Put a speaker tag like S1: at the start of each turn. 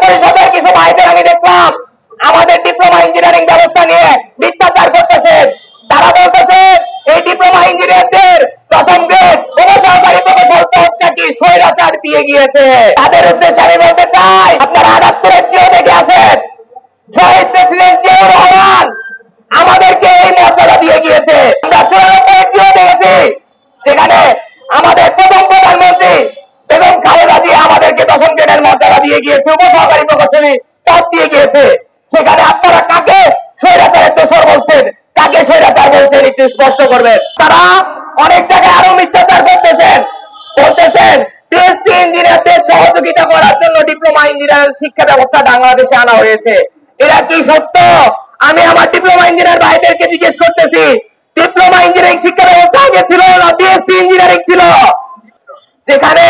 S1: পরিষদের কিছু ভাইদের আমি দেখলাম আমাদের ডিপ্লোমা ইঞ্জিনিয়ারিং ব্যবস্থা নিয়ে মিথ্যাচার করতেছেন। তারা বলতেছে এই ডিপ্লোমা ইঞ্জিনিয়ারদের দশম গ্রেড উপসহকারী প্রকৌশল নাকি স্বৈরাচার দিয়ে গিয়েছে। তাদের উদ্দেশ্যে আমি বলতে চাই, আপনারা ৭৮-এর চেয়েও দেখে আসেন, শহীদ প্রেসিডেন্ট জিয়াউর রহমান আমাদেরকে এই মর্যাদা দিয়ে গিয়েছে। আমরা ৯৪-এর চেয়েও দেখেছি, যেখানে আমাদের প্রথম প্রধানমন্ত্রী বেগম খালেদা জিয়া আমাদেরকে দশম গ্রেডের মর্যাদা দিয়ে গিয়েছে, উপসহকারী প্রকৌশলী পদ দিয়ে গিয়েছে। সেখানে আপনারা কাকে স্বৈরাচারের দোষর বলছেন, কাকে স্বৈরাচার বলছেন একটু স্পষ্ট করবেন। তারা অনেক জায়গায় আরো মিথ্যাচার করতেছেন, বলতেছেন পিএইচডি ইঞ্জিনিয়ারদের সহযোগিতা করার জন্য ডিপ্লোমা ইঞ্জিনিয়ার শিক্ষা ব্যবস্থা বাংলাদেশে আনা হয়েছে। এরা কি সত্য? আমি আমার ডিপ্লোমা ইঞ্জিনিয়ার ভাইদেরকে জিজ্ঞেস করতেছি, ডিপ্লোমা ইঞ্জিনিয়ারিং শিক্ষা ব্যবস্থা আগে ছিল না পিএইচডি ইঞ্জিনিয়ারিং ছিল? যেখানে